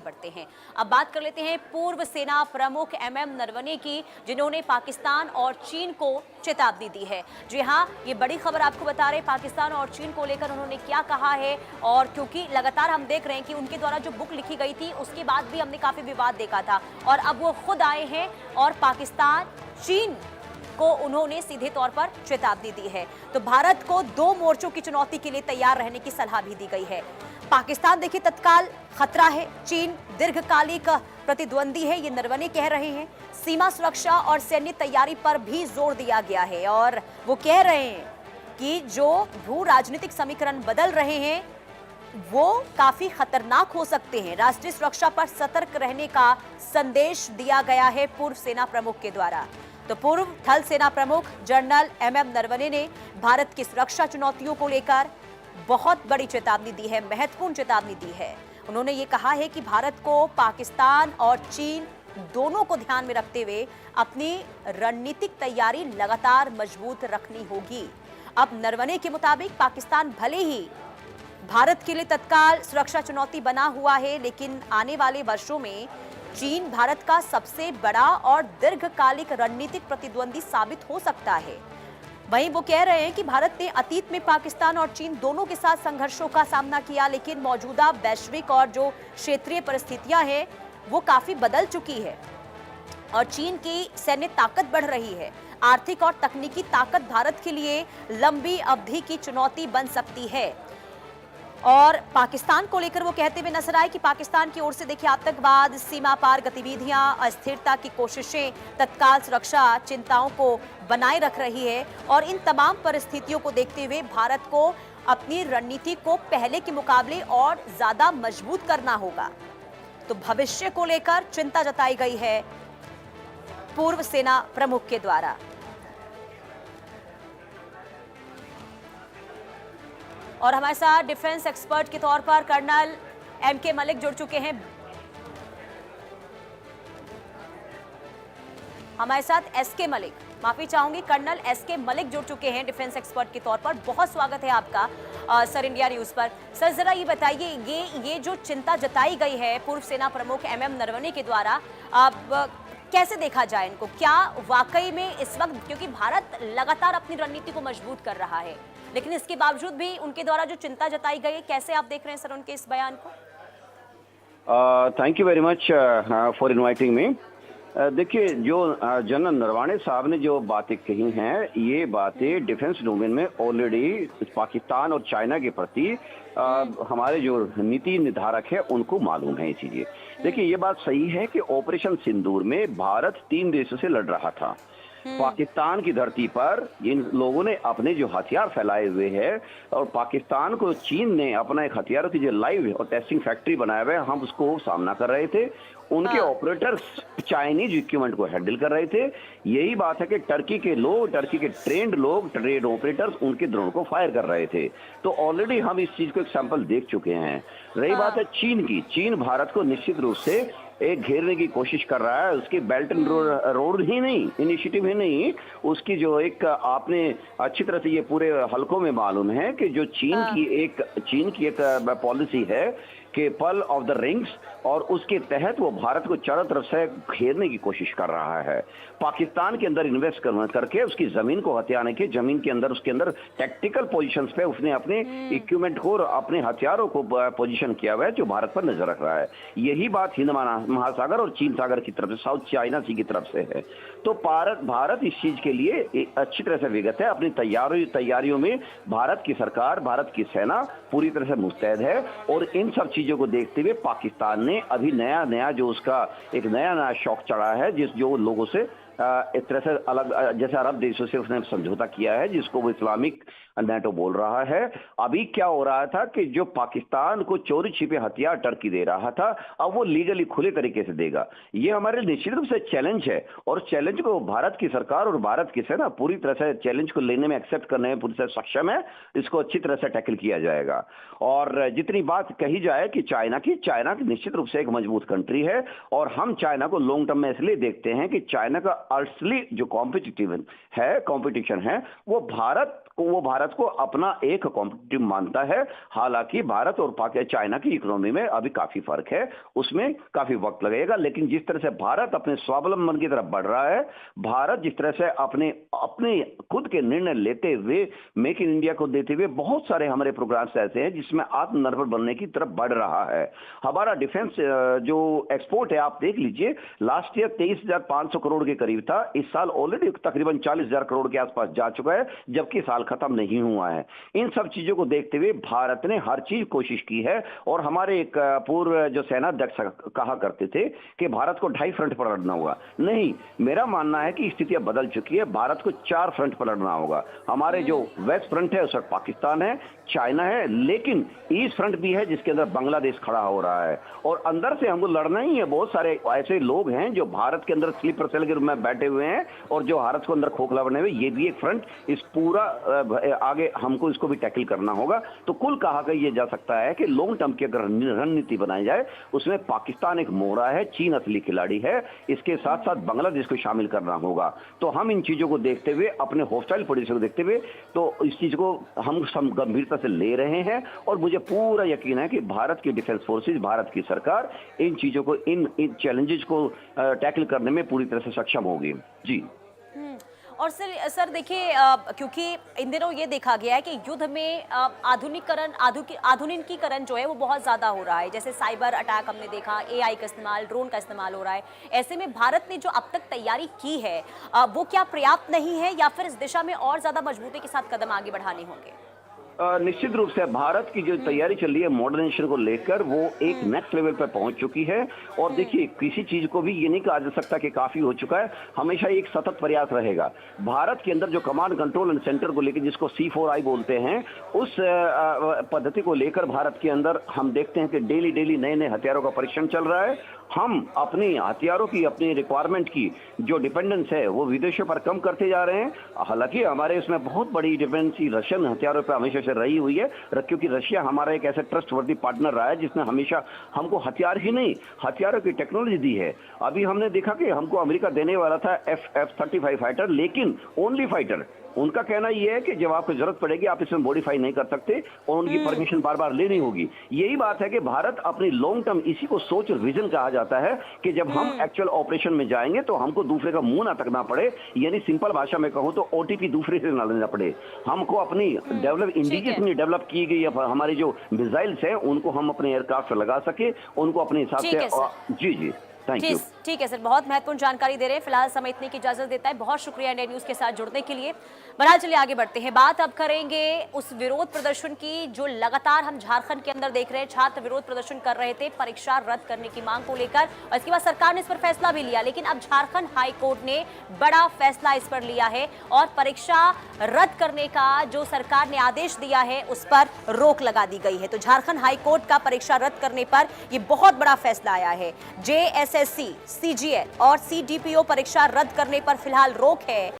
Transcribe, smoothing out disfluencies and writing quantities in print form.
बढ़ते हैं। अब बात कर लेते हैं पूर्व सेना प्रमुख MM नरवणे की, जिन्होंने पाकिस्तान और चीन को चेतावनी दी है। जी हाँ, ये बड़ी खबर आपको बता रहे पाकिस्तान और चीन को लेकर उन्होंने क्या कहा है। और क्योंकि लगातार हम देख रहे हैं कि उनके द्वारा जो बुक लिखी गई थी उसके बाद भी हमने काफी विवाद देखा था, और अब वो खुद आए हैं और पाकिस्तान चीन को उन्होंने सीधे तौर पर चेतावनी दी है। तो भारत को 2 मोर्चों की चुनौती के लिए तैयार रहने की सलाह भी दी गई है। पाकिस्तान देखिए तत्काल खतरा है, चीन दीर्घकालिक प्रतिद्वंदी है, ये नरवणे कह रहे हैं। सीमा सुरक्षा और सैन्य तैयारी पर भी जोर दिया गया है, और वो कह रहे हैं कि जो भू राजनीतिक समीकरण बदल रहे हैं वो काफी खतरनाक हो सकते हैं। राष्ट्रीय सुरक्षा पर सतर्क रहने का संदेश दिया गया है पूर्व सेना प्रमुख के द्वारा। तो पूर्व थल सेना प्रमुख जनरल MM नरवणे ने भारत की सुरक्षा चुनौतियों को लेकर बहुत बड़ी चेतावनी दी है, महत्वपूर्ण चेतावनी दी है। उन्होंने ये कहा है कि भारत को पाकिस्तान और चीन दोनों को ध्यान में रखते हुए अपनी रणनीतिक तैयारी लगातार मजबूत रखनी होगी। अब नरवणे के मुताबिक पाकिस्तान भले ही भारत के लिए तत्काल सुरक्षा चुनौती बना हुआ है, लेकिन आने वाले वर्षों में चीन भारत का सबसे बड़ा और दीर्घकालिक रणनीतिक प्रतिद्वंदी साबित हो सकता है। वहीं वो कह रहे हैं कि भारत ने अतीत में पाकिस्तान और चीन दोनों के साथ संघर्षों का सामना किया, लेकिन मौजूदा वैश्विक और जो क्षेत्रीय परिस्थितियां हैं वो काफी बदल चुकी है और चीन की सैन्य ताकत बढ़ रही है। आर्थिक और तकनीकी ताकत भारत के लिए लंबी अवधि की चुनौती बन सकती है। और पाकिस्तान को लेकर वो कहते हुए नजर आए कि पाकिस्तान की ओर से देखिए आतंकवाद, सीमा पार गतिविधियां, अस्थिरता की कोशिशें तत्काल सुरक्षा चिंताओं को बनाए रख रही है, और इन तमाम परिस्थितियों को देखते हुए भारत को अपनी रणनीति को पहले के मुकाबले और ज्यादा मजबूत करना होगा। तो भविष्य को लेकर चिंता जताई गई है पूर्व सेना प्रमुख के द्वारा। और हमारे साथ डिफेंस एक्सपर्ट के तौर पर कर्नल MK मलिक जुड़ चुके हैं। हमारे साथ SK मलिक, माफी चाहूंगी, कर्नल SK मलिक जुड़ चुके हैं डिफेंस एक्सपर्ट के तौर पर। बहुत स्वागत है आपका सर इंडिया न्यूज पर। सर जरा ये बताइए, ये जो चिंता जताई गई है पूर्व सेना प्रमुख MM नरवणे के द्वारा, अब कैसे देखा जाए इनको? क्या वाकई में इस वक्त, क्योंकि भारत लगातार अपनी रणनीति को मजबूत कर रहा है, लेकिन इसके बावजूद भी उनके द्वारा जो चिंता जताई गई है, कैसे आप देख रहे हैं सर उनके इस बयान को? Thank you very much for inviting me. देखिए, जो जनरल नरवणे साहब ने जो बातें कही हैं, ये बातें डिफेंस डोमेन में ऑलरेडी पाकिस्तान और चाइना के प्रति हमारे जो नीति निर्धारक है उनको मालूम है ये चीजें। देखिए, ये बात सही है कि ऑपरेशन सिंदूर में भारत 3 देशों से लड़ रहा था। पाकिस्तान की धरती पर जिन लोगों ने अपने जो हथियार फैलाए हुए हैं, और पाकिस्तान को चीन ने अपना एक हथियारों की जो लाइव और टेस्टिंग फैक्ट्री बनाया हुआ है, हम उसको सामना कर रहे थे। उनके ऑपरेटर्स चाइनीज इक्विपमेंट को हैंडल कर रहे थे। यही बात है कि टर्की के लोग, टर्की के ट्रेंड लोग, ट्रेड ऑपरेटर्स उनके ड्रोन को फायर कर रहे थे। तो ऑलरेडी हम इस चीज को एक सैंपल देख चुके हैं। रही बात है चीन की, चीन भारत को निश्चित रूप से एक घेरने की कोशिश कर रहा है। उसकी बेल्ट एंड रोड ही नहीं, इनिशिएटिव ही नहीं, उसकी जो एक आपने अच्छी तरह से ये पूरे हलकों में मालूम है कि जो चीन की एक पॉलिसी है कि पल ऑफ द रिंग्स, और उसके तहत वो भारत को चारों तरफ से घेरने की कोशिश कर रहा है। पाकिस्तान के अंदर इन्वेस्ट करके उसकी जमीन को हथियाने के, जमीन के अंदर उसके अंदर टैक्टिकल पोजीशंस पे उसने अपने इक्विपमेंट को, अपने हथियारों को पोजीशन किया हुआ है, जो भारत पर नजर रख रहा है। यही बात हिंद महासागर और चीन सागर की तरफ से, साउथ चाइना सी की तरफ से है। तो भारत इस चीज के लिए अच्छी तरह से विगत है। अपनी तैयारियों में भारत की सरकार, भारत की सेना पूरी तरह से मुस्तैद है। और इन सब चीजों को देखते हुए पाकिस्तान ने अभी नया जो उसका एक नया शौक चढ़ा है, जो लोगों से एक तरह से अलग, जैसे अरब देशों से उसने समझौता किया है, जिसको वो इस्लामिक नेटो बोल रहा है। अभी क्या हो रहा था कि जो पाकिस्तान को चोरी छिपे हथियार टर्की दे रहा था, अब वो लीगली खुले तरीके से देगा। ये हमारे निश्चित रूप से चैलेंज है, और चैलेंज को भारत की सरकार और भारत की सेना पूरी तरह से चैलेंज को लेने में, एक्सेप्ट करने में पूरी तरह सक्षम है। इसको अच्छी तरह से टैकल किया जाएगा। और जितनी बात कही जाए कि चाइना की निश्चित रूप से एक मजबूत कंट्री है, और हम चाइना को लॉन्ग टर्म में इसलिए देखते हैं कि चाइना का असली जो कंपटीशन है वो भारत वो भारत को अपना एक कॉम्पिटिटिव मानता है। हालांकि भारत और चाइना की इकोनॉमी में अभी काफी फर्क है, उसमें काफी वक्त लगेगा। लेकिन जिस तरह से भारत अपने स्वावलंबन की तरफ बढ़ रहा है, भारत जिस तरह से अपने अपने खुद के निर्णय लेते हुए, मेक इन इंडिया को देते हुए, बहुत सारे हमारे प्रोग्राम्स ऐसे हैं जिसमें आत्मनिर्भर बनने की तरफ बढ़ रहा है। हमारा डिफेंस जो एक्सपोर्ट है, आप देख लीजिए, लास्ट ईयर 23,500 करोड़ के करीब था, इस साल ऑलरेडी तकरीबन 40,000 करोड़ के आसपास जा चुका है, जबकि साल खत्म नहीं हुआ है। इन सब चीजों को देखते हुए भारत ने हर चीज कोशिश की है। और हमारे एक पूर्व जो सेनाध्यक्ष कहा करते थे कि भारत को 2.5 फ्रंट पर लड़ना होगा। नहीं, मेरा मानना है कि स्थितियां बदल चुकी है, भारत को 4 फ्रंट पर लड़ना होगा। हमारे जो वेस्ट फ्रंट है उस पर पाकिस्तान है, चाइना है, लेकिन ईस्ट फ्रंट भी है जिसके अंदर बांग्लादेश खड़ा हो रहा है। और अंदर से हमको लड़ना ही है। बहुत सारे ऐसे लोग हैं जो भारत के अंदर स्लीपर सेल के रूप में बैठे हुए हैं और जो भारत को अंदर खोखला बने हुए, ये भी एक फ्रंट। इस पूरा आगे हमको इसको भी टैकल करना होगा। तो कुल कहा यह जा सकता है कि लॉन्ग टर्म की अगर रणनीति बनाई जाए, उसमें पाकिस्तान एक मोहरा है, चीन असली खिलाड़ी है, इसके साथ साथ बांग्लादेश को शामिल करना होगा। तो हम इन चीजों को देखते हुए, अपने हॉस्टाइल पोजीशन को देखते हुए, तो इस चीज को हम गंभीरता से ले रहे हैं। और मुझे पूरा यकीन है कि भारत की डिफेंस फोर्सेस, भारत की सरकार इन चीजों को, इन चैलेंजेस को टैकल करने में पूरी तरह से सक्षम होगी। जी। और सर देखिए, क्योंकि इन दिनों ये देखा गया है कि युद्ध में आधुनिकीकरण जो है वो बहुत ज्यादा हो रहा है। जैसे साइबर अटैक हमने देखा, एआई का इस्तेमाल, ड्रोन का इस्तेमाल हो रहा है। ऐसे में भारत ने जो अब तक तैयारी की है, वो क्या पर्याप्त नहीं है, या फिर इस दिशा में और ज्यादा मजबूती के साथ कदम आगे बढ़ाने होंगे? निश्चित रूप से भारत की जो तैयारी चल रही है मॉडर्नाइजेशन को लेकर, वो एक नेक्स्ट लेवल पर पहुंच चुकी है। और देखिए, किसी चीज को भी ये नहीं कहा जा सकता कि काफी हो चुका है, हमेशा एक सतत प्रयास रहेगा। भारत के अंदर जो कमांड कंट्रोल एंड सेंटर को लेकर, जिसको C4I बोलते हैं, उस पद्धति को लेकर भारत के अंदर हम देखते हैं कि डेली नए नए हथियारों का परीक्षण चल रहा है। हम अपने हथियारों की, अपनी रिक्वायरमेंट की जो डिपेंडेंस है, वो विदेशों पर कम करते जा रहे हैं। हालांकि हमारे इसमें बहुत बड़ी डिपेंडेंसी रशियन हथियारों पर हमेशा से रही हुई है, क्योंकि रशिया हमारा एक ऐसा ट्रस्टवर्दी पार्टनर रहा है जिसने हमेशा हमको हथियार ही नहीं, हथियारों की टेक्नोलॉजी दी है। अभी हमने देखा कि हमको अमेरिका देने वाला था F-35 फाइटर, लेकिन ओनली फाइटर। उनका कहना यह है कि जब आपको जरूरत पड़ेगी आप इसमें मॉडिफाई नहीं कर सकते और उनकी परमिशन बार बार लेनी होगी। यही बात है कि भारत अपनी लॉन्ग टर्म, इसी को सोच और विजन कहा जाता है, कि जब हम एक्चुअल ऑपरेशन में जाएंगे तो हमको दूसरे का मुंह ना तकना पड़े, यानी सिंपल भाषा में कहूं तो OTP दूसरे से ना लेना पड़े। हमको अपनी इंडिजियसली डेवलप की गई हमारी जो मिसाइल्स हैं, उनको हम अपने एयरक्राफ्ट लगा सके, उनको अपने हिसाब से। जी, ठीक है सर, बहुत महत्वपूर्ण जानकारी दे रहे हैं। फिलहाल समय इतने की इजाजत देता है। बहुत शुक्रिया इंडिया न्यूज के साथ जुड़ने के लिए। बहरहाल चलिए आगे बढ़ते हैं। बात अब करेंगे उस विरोध प्रदर्शन की जो लगातार हम झारखंड के अंदर देख रहे हैं। छात्र विरोध प्रदर्शन कर रहे थे परीक्षा रद्द करने की मांग को लेकर, और इसके बाद सरकार ने इस पर फैसला भी लिया। लेकिन अब झारखंड हाई कोर्ट ने बड़ा फैसला इस पर लिया है और परीक्षा रद्द करने का जो सरकार ने आदेश दिया है उस पर रोक लगा दी गई है। तो झारखंड हाई कोर्ट का परीक्षा रद्द करने पर यह बहुत बड़ा फैसला आया है। JSSC, CGL और CDPO परीक्षा रद्द करने पर फिलहाल रोक है।